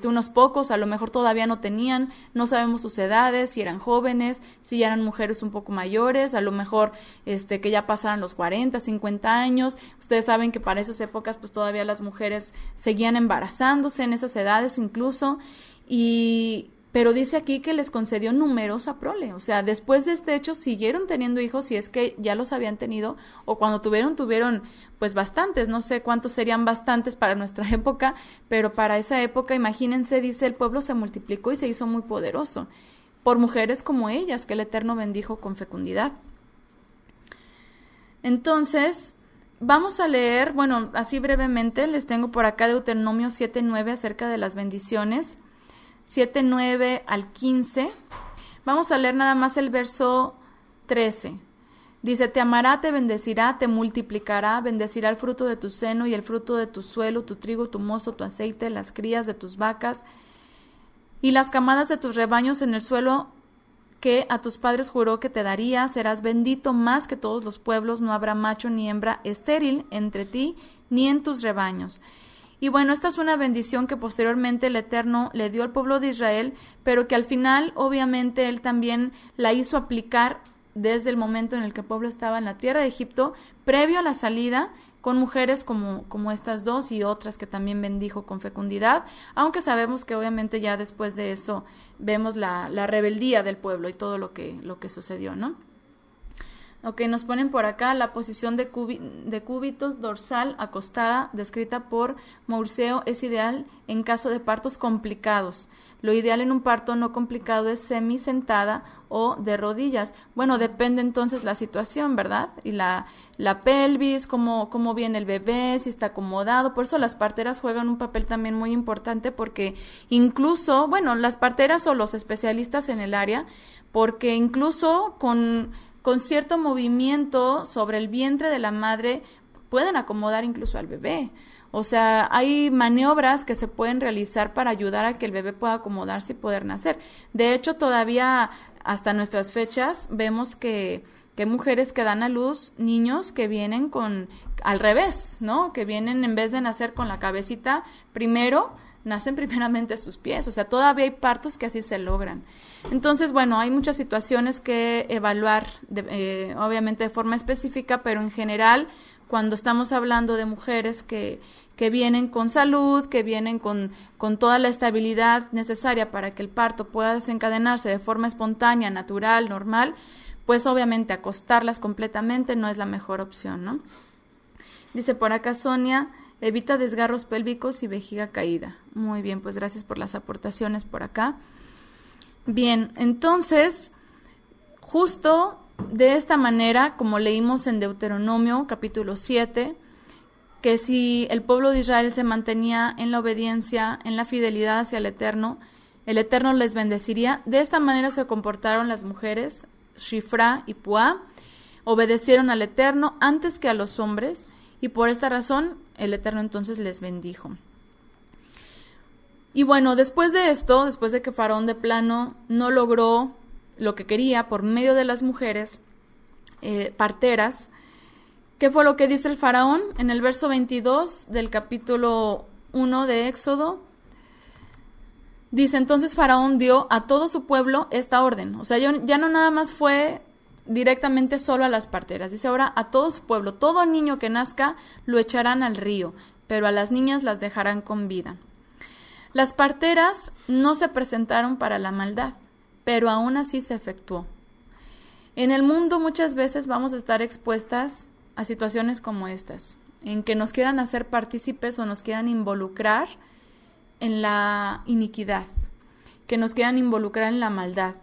unos pocos, a lo mejor todavía no tenían, no sabemos sus edades, si eran jóvenes, si ya eran mujeres un poco mayores, a lo mejor que ya pasaran los 40, 50 años. Ustedes saben que para esas épocas pues todavía las mujeres seguían embarazándose en esas edades incluso, pero dice aquí que les concedió numerosa prole, o sea, después de este hecho siguieron teniendo hijos si es que ya los habían tenido, o cuando tuvieron pues bastantes, no sé cuántos serían bastantes para nuestra época, pero para esa época, imagínense, dice, el pueblo se multiplicó y se hizo muy poderoso, por mujeres como ellas, que el Eterno bendijo con fecundidad. Entonces, vamos a leer, bueno, así brevemente, les tengo por acá Deuteronomio 7:9 acerca de las bendiciones, 7:9 al 15. Vamos a leer nada más el verso 13. Dice, te amará, te bendecirá, te multiplicará, bendecirá el fruto de tu seno y el fruto de tu suelo, tu trigo, tu mosto, tu aceite, las crías de tus vacas y las camadas de tus rebaños en el suelo que a tus padres juró que te daría. Serás bendito más que todos los pueblos, no habrá macho ni hembra estéril entre ti ni en tus rebaños. Y bueno, esta es una bendición que posteriormente el Eterno le dio al pueblo de Israel, pero que al final, obviamente, Él también la hizo aplicar desde el momento en el que el pueblo estaba en la tierra de Egipto, previo a la salida, con mujeres como estas dos y otras que también bendijo con fecundidad, aunque sabemos que obviamente ya después de eso vemos la rebeldía del pueblo y todo lo que sucedió, ¿no? Ok, nos ponen por acá la posición de cúbitos dorsal acostada, descrita por Mourceo, es ideal en caso de partos complicados. Lo ideal en un parto no complicado es semisentada o de rodillas. Bueno, depende entonces la situación, ¿verdad? Y la pelvis, cómo viene el bebé, si está acomodado. Por eso las parteras juegan un papel también muy importante, porque incluso, bueno, las parteras o los especialistas en el área, porque incluso con cierto movimiento sobre el vientre de la madre pueden acomodar incluso al bebé. O sea, hay maniobras que se pueden realizar para ayudar a que el bebé pueda acomodarse y poder nacer. De hecho, todavía hasta nuestras fechas vemos que hay mujeres que dan a luz niños que vienen al revés, ¿no? Que vienen, en vez de nacer con la cabecita primero, nacen primeramente sus pies. O sea, todavía hay partos que así se logran. Entonces, bueno, hay muchas situaciones que evaluar, obviamente de forma específica, pero en general, cuando estamos hablando de mujeres que vienen con salud, que vienen con toda la estabilidad necesaria para que el parto pueda desencadenarse de forma espontánea, natural, normal, pues obviamente acostarlas completamente no es la mejor opción, ¿no? Dice por acá Sonia, evita desgarros pélvicos y vejiga caída. Muy bien, pues gracias por las aportaciones por acá. Bien, entonces, justo de esta manera, como leímos en Deuteronomio capítulo 7, que si el pueblo de Israel se mantenía en la obediencia, en la fidelidad hacia el Eterno les bendeciría. De esta manera se comportaron las mujeres, Shifra y Puá, obedecieron al Eterno antes que a los hombres, y por esta razón el Eterno entonces les bendijo. Y bueno, después de esto, después de que Faraón de plano no logró lo que quería por medio de las mujeres parteras, ¿qué fue lo que dice el Faraón? En el verso 22 del capítulo 1 de Éxodo, dice, entonces Faraón dio a todo su pueblo esta orden. O sea, ya no nada más fue directamente solo a las parteras. Dice ahora a todo su pueblo, todo niño que nazca lo echarán al río, pero a las niñas las dejarán con vida. Las parteras no se presentaron para la maldad, pero aún así se efectuó. En el mundo muchas veces vamos a estar expuestas a situaciones como estas, en que nos quieran hacer partícipes o nos quieran involucrar en la iniquidad, que nos quieran involucrar en la maldad.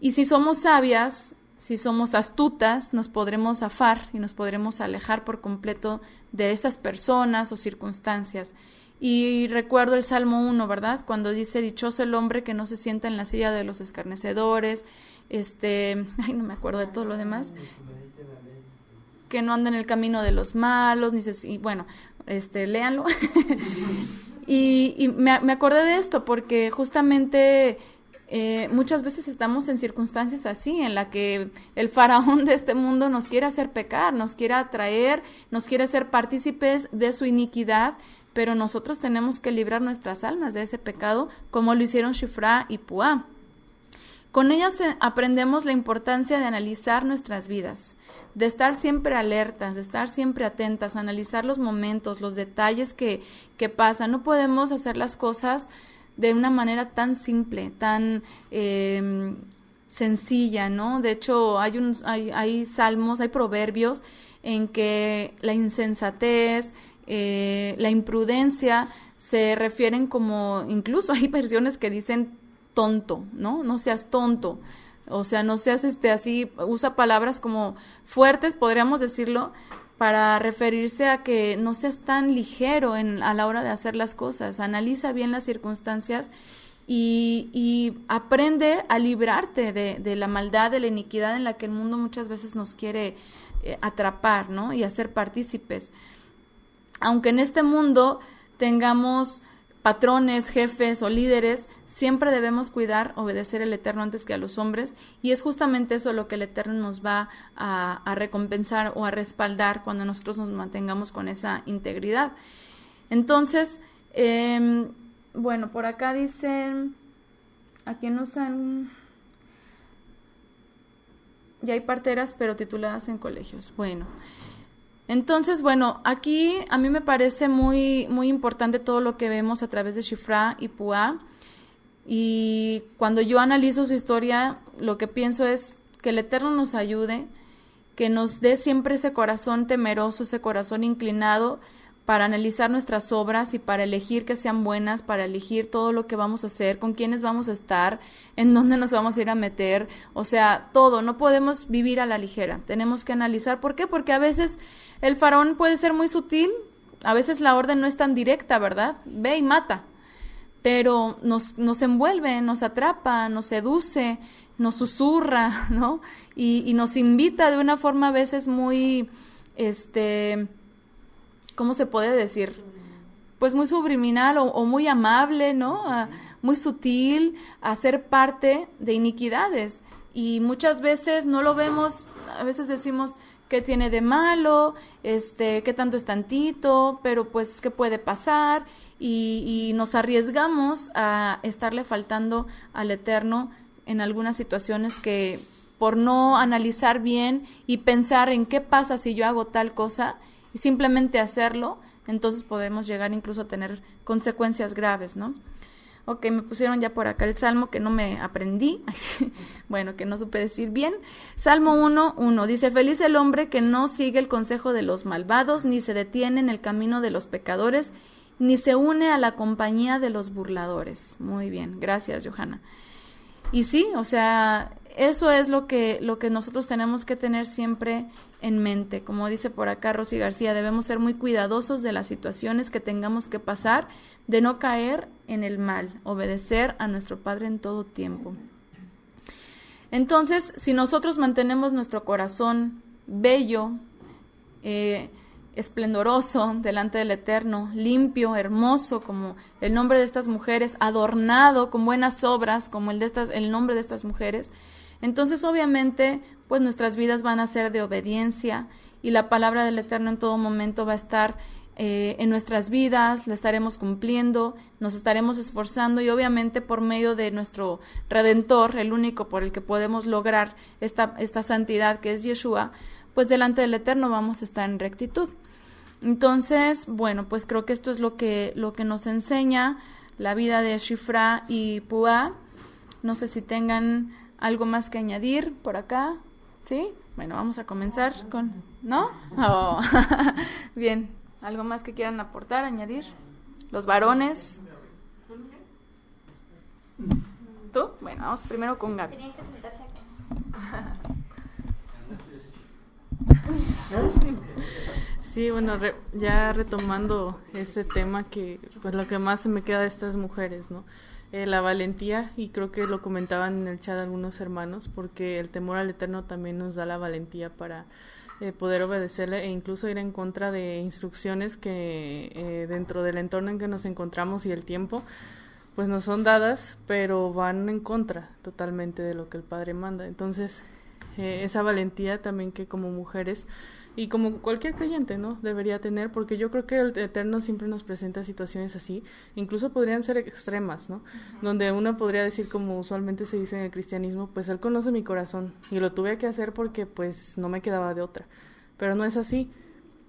Y si somos sabias, si somos astutas, nos podremos zafar y nos podremos alejar por completo de esas personas o circunstancias. Y recuerdo el Salmo 1, ¿verdad? Cuando dice, dichoso el hombre que no se sienta en la silla de los escarnecedores, no me acuerdo de todo lo demás, que no anda en el camino de los malos, léanlo. y me acordé de esto porque justamente muchas veces estamos en circunstancias así, en la que el faraón de este mundo nos quiere hacer pecar, nos quiere atraer, nos quiere hacer partícipes de su iniquidad, pero nosotros tenemos que librar nuestras almas de ese pecado, como lo hicieron Shifra y Puá. Con ellas aprendemos la importancia de analizar nuestras vidas, de estar siempre alertas, de estar siempre atentas, analizar los momentos, los detalles que pasan. No podemos hacer las cosas de una manera tan simple, tan sencilla, ¿no? De hecho, hay salmos, hay proverbios en que la insensatez, la imprudencia se refieren como, incluso hay versiones que dicen tonto, ¿no? No seas tonto, o sea, no seas así, usa palabras como fuertes, podríamos decirlo, para referirse a que no seas tan ligero a la hora de hacer las cosas. Analiza bien las circunstancias y aprende a librarte de la maldad, de la iniquidad en la que el mundo muchas veces nos quiere atrapar, ¿no? Y hacer partícipes. Aunque en este mundo tengamos patrones, jefes o líderes, siempre debemos cuidar, obedecer al Eterno antes que a los hombres, y es justamente eso lo que el Eterno nos va a recompensar o a respaldar cuando nosotros nos mantengamos con esa integridad. Entonces, por acá dicen, ¿a quién usan? Ya hay parteras, pero tituladas en colegios. Entonces, aquí a mí me parece muy, muy importante todo lo que vemos a través de Shifra y Puá, y cuando yo analizo su historia, lo que pienso es que el Eterno nos ayude, que nos dé siempre ese corazón temeroso, ese corazón inclinado para analizar nuestras obras y para elegir que sean buenas, para elegir todo lo que vamos a hacer, con quiénes vamos a estar, en dónde nos vamos a ir a meter, o sea, todo. No podemos vivir a la ligera, tenemos que analizar. ¿Por qué? Porque a veces el faraón puede ser muy sutil, a veces la orden no es tan directa, ¿verdad? Ve y mata, pero nos envuelve, nos atrapa, nos seduce, nos susurra, ¿no? Y nos invita de una forma a veces muy, ¿cómo se puede decir? Pues muy subliminal o muy amable, ¿no? Muy sutil, a ser parte de iniquidades. Y muchas veces no lo vemos, a veces decimos, ¿qué tiene de malo? ¿Qué tanto es tantito? Pero pues, ¿qué puede pasar? Y nos arriesgamos a estarle faltando al Eterno en algunas situaciones que, por no analizar bien y pensar en qué pasa si yo hago tal cosa, y simplemente hacerlo, entonces podemos llegar incluso a tener consecuencias graves, ¿no? Ok, me pusieron ya por acá el Salmo que no me aprendí, que no supe decir bien. Salmo 1:1 dice, feliz el hombre que no sigue el consejo de los malvados, ni se detiene en el camino de los pecadores, ni se une a la compañía de los burladores. Muy bien, gracias, Johanna. Y sí, o sea, eso es lo que nosotros tenemos que tener siempre en mente. Como dice por acá Rosy García, debemos ser muy cuidadosos de las situaciones que tengamos que pasar, de no caer en el mal, obedecer a nuestro Padre en todo tiempo. Entonces, si nosotros mantenemos nuestro corazón bello, esplendoroso delante del Eterno, limpio, hermoso, como el nombre de estas mujeres, adornado con buenas obras, como el nombre de estas mujeres, entonces obviamente pues nuestras vidas van a ser de obediencia y la palabra del Eterno en todo momento va a estar en nuestras vidas, la estaremos cumpliendo, nos estaremos esforzando y obviamente por medio de nuestro Redentor, el único por el que podemos lograr esta santidad que es Yeshua, pues delante del Eterno vamos a estar en rectitud. Entonces, bueno, pues creo que esto es lo que nos enseña la vida de Shifra y Pua. No sé si tengan algo más que añadir por acá, ¿sí? Bueno, vamos a comenzar con... ¿No? Oh. Bien, ¿algo más que quieran aportar, añadir? Los varones. ¿Tú? Bueno, vamos primero con Gaby. Tenían que sentarse acá. Sí, bueno, ya retomando este tema que pues lo que más se me queda de estas mujeres, ¿no? La valentía, y creo que lo comentaban en el chat algunos hermanos, porque el temor al Eterno también nos da la valentía para poder obedecerle e incluso ir en contra de instrucciones que dentro del entorno en que nos encontramos y el tiempo pues nos son dadas, pero van en contra totalmente de lo que el Padre manda. Entonces esa valentía también que como mujeres y como cualquier creyente, ¿no?, debería tener, porque yo creo que el Eterno siempre nos presenta situaciones así, incluso podrían ser extremas, ¿no? Donde uno podría decir, como usualmente se dice en el cristianismo, pues Él conoce mi corazón y lo tuve que hacer porque pues no me quedaba de otra, pero no es así.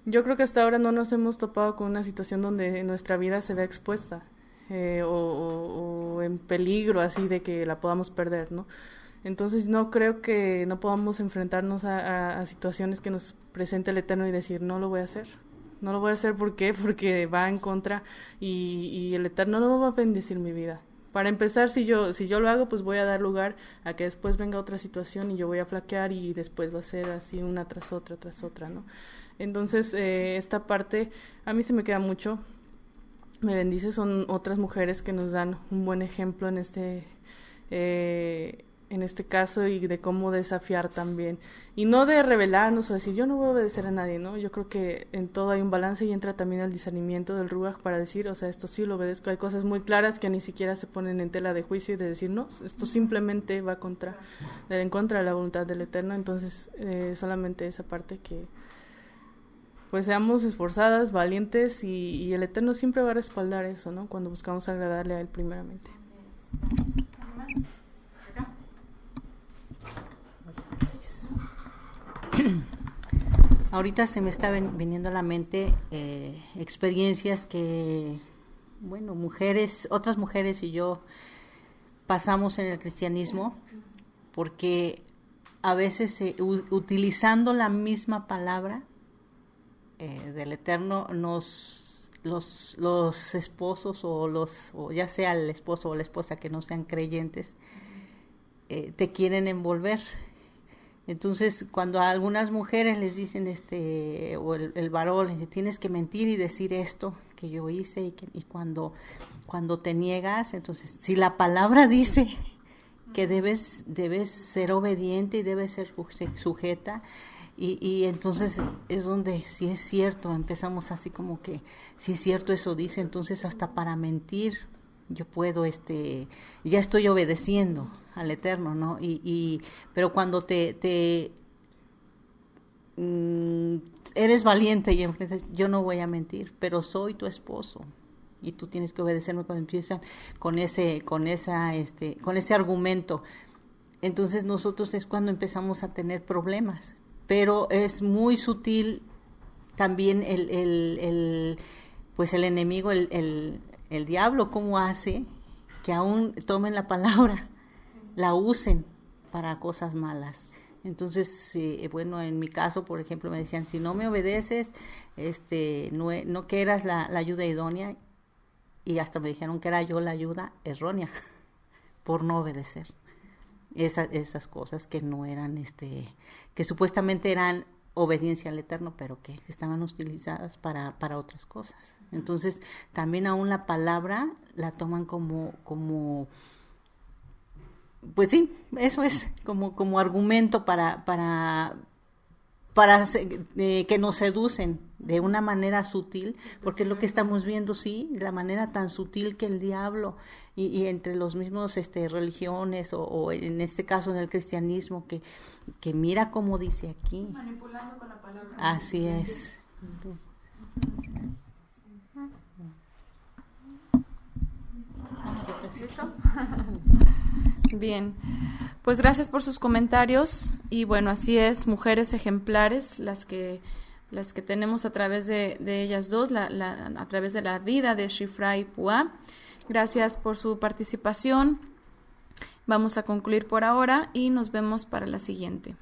Yo creo que hasta ahora no nos hemos topado con una situación donde nuestra vida se vea expuesta o en peligro así de que la podamos perder, ¿no? Entonces no creo que no podamos enfrentarnos a situaciones que nos presente el Eterno y decir, no lo voy a hacer. No lo voy a hacer, ¿por qué? Porque va en contra y el Eterno no va a bendecir mi vida. Para empezar, si yo lo hago, pues voy a dar lugar a que después venga otra situación y yo voy a flaquear y después va a ser así una tras otra, ¿no? Entonces, esta parte a mí se me queda mucho. Me bendice, son otras mujeres que nos dan un buen ejemplo en este caso y de cómo desafiar también. Y no de rebelarnos o decir, yo no voy a obedecer a nadie, ¿no? Yo creo que en todo hay un balance y entra también el discernimiento del Ruach para decir, o sea, esto sí lo obedezco. Hay cosas muy claras que ni siquiera se ponen en tela de juicio y de decir, no, esto simplemente va en contra de la voluntad del Eterno. Entonces, solamente esa parte que pues seamos esforzadas, valientes y el Eterno siempre va a respaldar eso, ¿no? Cuando buscamos agradarle a Él primeramente. Ahorita se me está viniendo a la mente experiencias que, bueno, otras mujeres y yo pasamos en el cristianismo, porque a veces utilizando la misma palabra del Eterno, los esposos o ya sea el esposo o la esposa que no sean creyentes, te quieren envolver. Entonces, cuando a algunas mujeres les dicen, o el varón les dice, tienes que mentir y decir esto que yo hice, y cuando te niegas, entonces, si la palabra dice que debes ser obediente y debes ser sujeta, y entonces es donde, si es cierto, empezamos así como que, si es cierto eso dice, entonces hasta para mentir yo puedo, ya estoy obedeciendo al Eterno, ¿no? Pero cuando eres valiente y enfrentas, yo no voy a mentir, pero soy tu esposo y tú tienes que obedecerme, cuando empiezan con ese argumento, entonces nosotros es cuando empezamos a tener problemas. Pero es muy sutil también pues el enemigo, el diablo, cómo hace que aún tomen la palabra, la usen para cosas malas. Entonces, bueno, en mi caso, por ejemplo, me decían, si no me obedeces, no que eras la ayuda idónea, y hasta me dijeron que era yo la ayuda errónea por no obedecer. Esas cosas que no eran, que supuestamente eran obediencia al Eterno, pero que estaban utilizadas para otras cosas. Entonces, también aún la palabra la toman como pues sí, eso es, como argumento para que nos seducen de una manera sutil, porque es lo que estamos viendo, sí, la manera tan sutil que el diablo y entre los mismos religiones o en este caso en el cristianismo, que mira cómo dice aquí. Manipulando con la palabra. Así es. Bien, pues gracias por sus comentarios y bueno, así es, mujeres ejemplares las que tenemos a través de ellas dos, a través de la vida de Shifra y Pua. Gracias por su participación. Vamos a concluir por ahora y nos vemos para la siguiente.